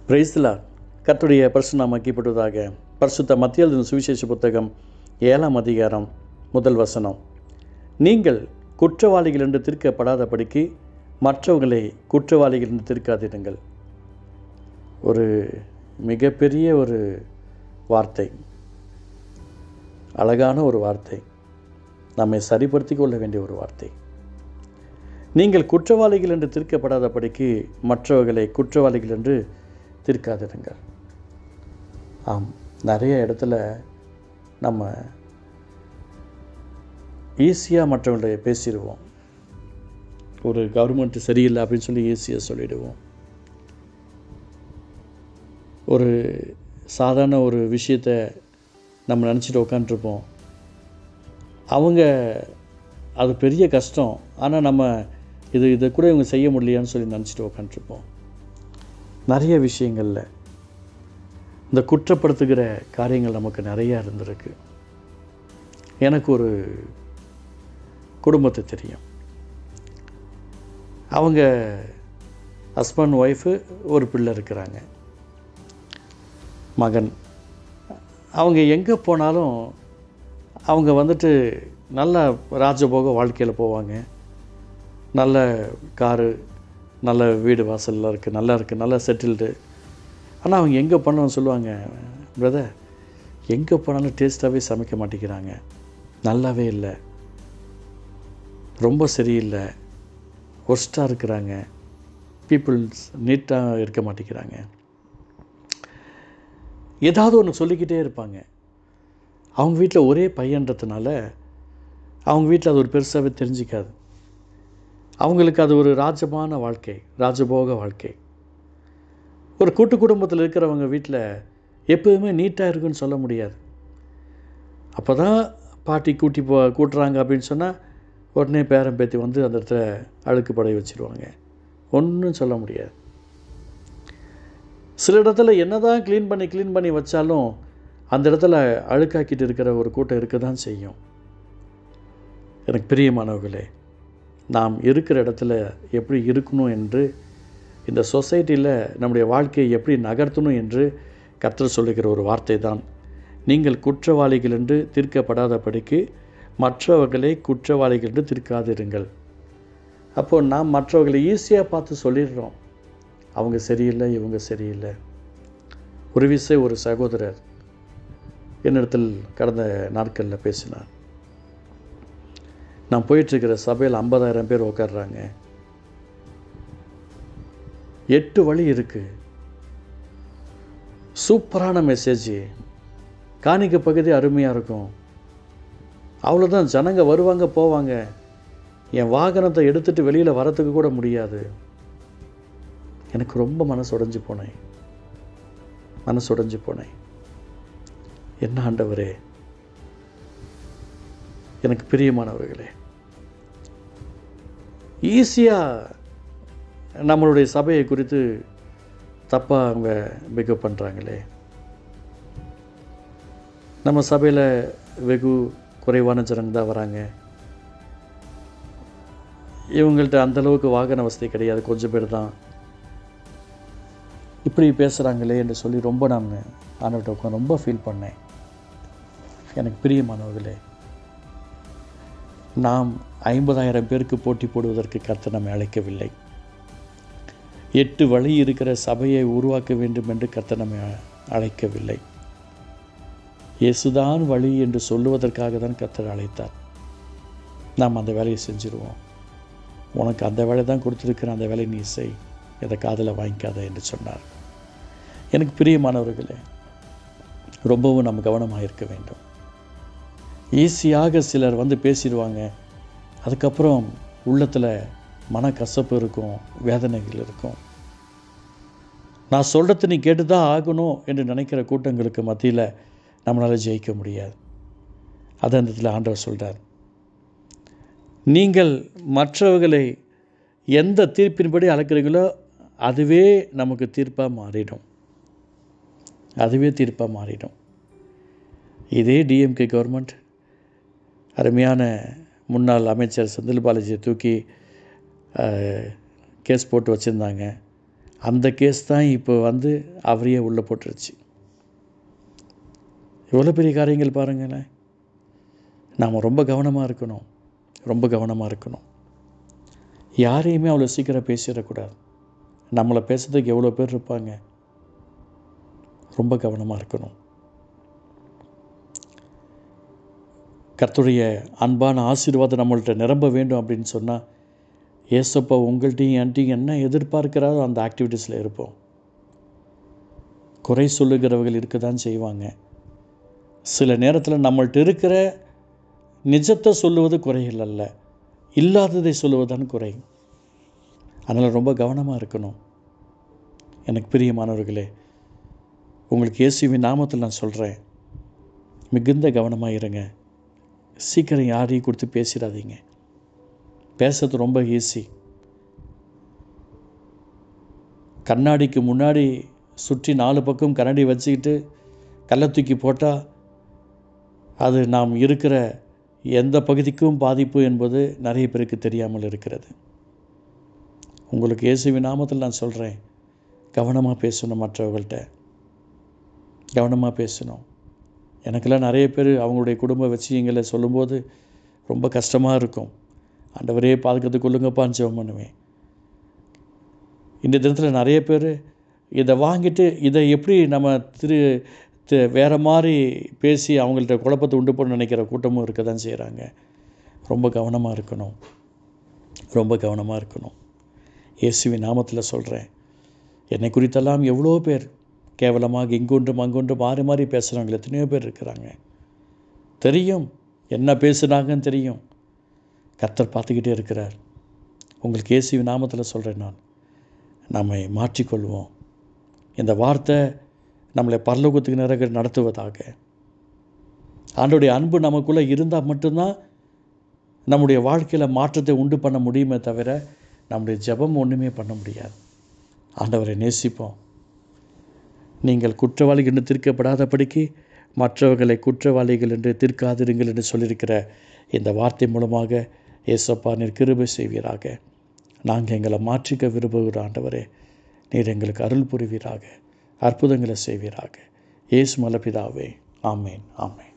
Praise the Lord. கர்த்தருடைய பரிசுத்த நாமம் மகிமைப்படுவதாக. பரிசுத்த மத்திய எழுதின சுவிசேஷ புத்தகம் 7ஆம் அதிகாரம் 1 வசனம். நீங்கள் குற்றவாளிகள் என்று தீர்க்கப்படாதபடிக்கு மற்றவர்களை குற்றவாளிகள் என்று தீர்க்காதிருங்கள். ஒரு மிகப்பெரிய ஒரு வார்த்தை, அழகான ஒரு வார்த்தை, நம்மை சரிப்படுத்தி கொள்ள வேண்டிய ஒரு வார்த்தை. நீங்கள் குற்றவாளிகள் என்று தீர்க்கப்படாதபடிக்கு மற்றவர்களை குற்றவாளிகள் என்று தீர்க்காதிருங்கள். ஆம், நிறைய இடத்துல நம்ம ஈஸியாக மற்றவங்களை பேசிடுவோம். ஒரு கவர்மெண்ட் சரியில்லை அப்படின்னு சொல்லி ஈஸியாக சொல்லிடுவோம். ஒரு சாதாரண ஒரு விஷயத்தை நம்ம நினச்சிட்டு உட்காந்துருப்போம். அவங்க அது பெரிய கஷ்டம், ஆனால் நம்ம இதை கூட இவங்க செய்ய முடியலையான்னு சொல்லி நினச்சிட்டு உட்காந்துருப்போம். நிறைய விஷயங்களில் இந்த குற்றப்படுத்துகிற காரியங்கள் நமக்கு நிறையா இருந்திருக்கு. எனக்கு ஒரு குடும்பத்தை தெரியும். அவங்க ஹஸ்பண்ட் ஒய்ஃபு, ஒரு பிள்ளை இருக்கிறாங்க, மகன். அவங்க எங்கே போனாலும் அவங்க வந்துட்டு நல்ல ராஜபோக வாழ்க்கையில் போவாங்க. நல்ல காரு, நல்ல வீடு வாசலில் இருக்குது, நல்லா செட்டில்டு. ஆனால் அவங்க எங்கே போனாலும் சொல்லுவாங்க, பிரதர் எங்கே போனாலும் டேஸ்ட்டாகவே சமைக்க மாட்டேங்கிறாங்க, நல்லாவே இல்லை, ரொம்ப சரியில்லை, ஒர்ஸ்ட்டாக இருக்கிறாங்க, பீப்புள்ஸ் நீட்டாக இருக்க மாட்டேங்கிறாங்க. ஏதாவது ஒன்று சொல்லிக்கிட்டே இருப்பாங்க. அவங்க வீட்டில் ஒரே பையன்றதுனால அவங்க வீட்டில் அது ஒரு பெருசாகவே தெரிஞ்சிக்காது. அவங்களுக்கு அது ஒரு ராஜமான வாழ்க்கை, ராஜபோக வாழ்க்கை. ஒரு கூட்டு குடும்பத்தில் இருக்கிறவங்க வீட்டில் எப்போதுமே நீட்டாக இருக்குன்னு சொல்ல முடியாது. அப்போ தான் பாட்டி கூட்டுறாங்க அப்படின்னு சொன்னால் உடனே பேரன் பேத்தி வந்து அந்த இடத்துல அழுக்கு படைய வச்சுருவாங்க. ஒன்றும் சொல்ல முடியாது. சில இடத்துல என்ன தான் க்ளீன் பண்ணி வச்சாலும் அந்த இடத்துல அழுக்காக்கிட்டு இருக்கிற ஒரு கூட்டம் இருக்க தான் செய்யும். எனக்கு பிரியமானவர்களே, நாம் இருக்கிற இடத்துல எப்படி இருக்கணும் என்று, இந்த சொசைட்டியில் நம்முடைய வாழ்க்கையை எப்படி நகர்த்தணும் என்று கர்த்தர் சொல்லுகிற ஒரு வார்த்தை தான், நீங்கள் குற்றவாளிகள் என்று தீர்க்கப்படாதபடிக்கு மற்றவர்களை குற்றவாளிகள் என்று தீர்க்காதிருங்கள். அப்போது நாம் மற்றவர்களை ஈஸியாக பார்த்து சொல்லிடுறோம், அவங்க சரியில்லை, இவங்க சரியில்லை. ஒரு சகோதரர் என்னிடத்தில் கடந்த நாட்களில் பேசினார். நான் போயிட்டுருக்கிற சபையில் 50,000 பேர் உட்காடுறாங்க. 8 வழி இருக்குது, சூப்பரான மெசேஜ், காணிக்க பகுதி அருமையாக இருக்கும், அவ்வளோதான், ஜனங்க வருவாங்க போவாங்க, என் வாகனத்தை எடுத்துகிட்டு வெளியில் வரத்துக்கு கூட முடியாது. எனக்கு ரொம்ப மனசு உடைஞ்சு போனேன். என்ன ஆண்டவரே, எனக்கு பிரியமானவர்களே, ஈஸியாக நம்மளுடைய சபையை குறித்து தப்பாக அவங்க பிக்கப் பண்ணுறாங்களே. நம்ம சபையில் வெகு குறைவான ஜனங்க தான் வராங்க, இவங்கள்ட்ட அந்தளவுக்கு வாகன வசதி கிடையாது, கொஞ்சம் பேர் தான், இப்படி பேசுகிறாங்களே என்று சொல்லி ரொம்ப நான் ஆண்டவர்கிட்ட உட்காந்து ரொம்ப ஃபீல் பண்ணேன். எனக்கு பிரியமானவர்களே, நாம் 50,000 பேருக்கு போட்டி போடுவதற்கு கர்த்தர் நம்மை அழைக்கவில்லை. 8 வழி இருக்கிற சபையை உருவாக்க வேண்டும் என்று கர்த்தர் நம்மை அழைக்கவில்லை. இயேசுதான் வழி என்று சொல்லுவதற்காக தான் கர்த்தர் அழைத்தார். நாம் அந்த வேலையை செஞ்சுருவோம். உனக்கு அந்த வேலை தான் கொடுத்துருக்கிற, அந்த வேலையை நீ செய், எதை காதில் வாங்கிக்காத என்று சொன்னார். எனக்கு பிரியமானவர்களே, ரொம்பவும் நம்ம கவனமாக இருக்க வேண்டும். ஈஸியாக சிலர் வந்து பேசிடுவாங்க, அதுக்கப்புறம் உள்ளத்தில் மனக்கசப்பு இருக்கும், வேதனைகள் இருக்கும். நான் சொல்கிறது நீ கேட்டு தான் ஆகணும் என்று நினைக்கிற கூட்டங்களுக்கு மத்தியில் நம்மளால் ஜெயிக்க முடியாது. அதை அந்த இடத்துல ஆண்டவர் சொல்கிறார், நீங்கள் மற்றவர்களை எந்த தீர்ப்பின்படி அழைக்கிறீங்களோ அதுவே நமக்கு தீர்ப்பாக மாறிடும். இதே டிஎம்கே கவர்மெண்ட் அருமையான முன்னாள் அமைச்சர் செந்தில் பாலாஜியை தூக்கி கேஸ் போட்டு வச்சுருந்தாங்க. அந்த கேஸ் தான் இப்போ வந்து அவரையே உள்ளே போட்டுருச்சு. எவ்வளோ பெரிய காரியங்கள் பாருங்களேன். நாம் ரொம்ப கவனமாக இருக்கணும், ரொம்ப கவனமாக இருக்கணும். யாரையுமே அவ்வளோ சீக்கிரம் பேசிடக்கூடாது. நம்மளை பேசுறதுக்கு எவ்வளோ பேர் இருப்பாங்க. ரொம்ப கவனமாக இருக்கணும். கர்த்தருடைய அன்பான ஆசீர்வாதம் நம்மள்கிட்ட நிரம்ப வேண்டும் அப்படின்னு சொன்னால், ஏசப்பா உங்கள்கிட்டையும் என்கிட்டையும் என்ன எதிர்பார்க்கிறாரோ அந்த ஆக்டிவிட்டீஸில் இருப்போம். குறை சொல்லுகிறவர்கள் இருக்க தான் செய்வாங்க. சில நேரத்தில் நம்மள்கிட்ட இருக்கிற நிஜத்தை சொல்லுவது குறைகள் அல்ல, இல்லாததை சொல்லுவதுதான் குறை. அதனால் ரொம்ப கவனமாக இருக்கணும். எனக்கு பிரியமானவர்களே, உங்களுக்கு இயேசுவின் நாமத்தில் நான் சொல்கிறேன், மிகுந்த கவனமாக இருங்க. சீக்கிரம் யாரையும் கொடுத்து பேசிடாதீங்க. பேசுறது ரொம்ப ஈஸி. கண்ணாடிக்கு முன்னாடி சுற்றி 4 பக்கம் கண்ணாடி வச்சுக்கிட்டு கல்லை தூக்கி போட்டால் அது நாம் இருக்கிற எந்த பகுதிக்கும் பாதிப்பு என்பது நிறைய பேருக்கு தெரியாமல் இருக்கிறது. உங்களுக்கு இயேசுவின் நாமத்தில் நான் சொல்கிறேன், கவனமாக பேசணும். மற்றவர்கள்ட்ட கவனமாக பேசணும். எனக்கெல்லாம் நிறைய பேர் அவங்களுடைய குடும்ப விஷயங்களை சொல்லும்போது ரொம்ப கஷ்டமாக இருக்கும். ஆண்டவரே பாதுகாத்து கொள்ளுங்கப்பான்னு ஜெபம் பண்ணுவேன். இந்த தினத்தில் நிறைய பேர் இதை வாங்கிட்டு இதை எப்படி நம்ம வேறு மாதிரி பேசி அவங்கள்ட்ட குழப்பத்தை உண்டு பண்ண நினைக்கிற கூட்டமும் இருக்க தான் செய்கிறாங்க. ரொம்ப கவனமாக இருக்கணும், ரொம்ப கவனமாக இருக்கணும். இயேசுவின் நாமத்தில் சொல்கிறேன், என்னை குறித்தெல்லாம் எவ்வளோ பேர் கேவலமாக இங்கொன்றும் அங்கொன்றும் மாறி மாறி பேசுகிறவங்க எத்தனையோ பேர் இருக்கிறாங்க. தெரியும் என்ன பேசுனாங்கன்னு தெரியும். கர்த்தர் பார்த்துக்கிட்டே இருக்கிறார். உங்களுக்கு இயேசுவின் நாமத்தில் சொல்கிறேன், நம்மை மாற்றிக்கொள்வோம். இந்த வார்த்தை நம்மளை பரலோகத்துக்கு நேராக நடத்துவதாக. ஆண்டவருடைய அன்பு நமக்குள்ளே இருந்தால் மட்டும்தான் நம்முடைய வாழ்க்கையில் மாற்றத்தை உண்டு பண்ண முடியுமே தவிர நம்முடைய ஜெபம் ஒன்றுமே பண்ண முடியாது. ஆண்டவரை நேசிப்போம். நீங்கள் குற்றவாளிகள் என்று தீர்க்கப்படாதபடிக்கு மற்றவர்களை குற்றவாளிகள் என்று தீர்க்காதிருங்கள் என்று சொல்லியிருக்கிற இந்த வார்த்தை மூலமாக ஏசப்பா நீர் கிருபை செய்வீராக. நாங்கள் எங்களை மாற்றிக்க விரும்புகிற ஆண்டவரே, நீர் எங்களுக்கு அருள் புரிவீராக, அற்புதங்களை செய்வீராக. இயேசு மலபிதாவே, ஆமேன், ஆமேன்.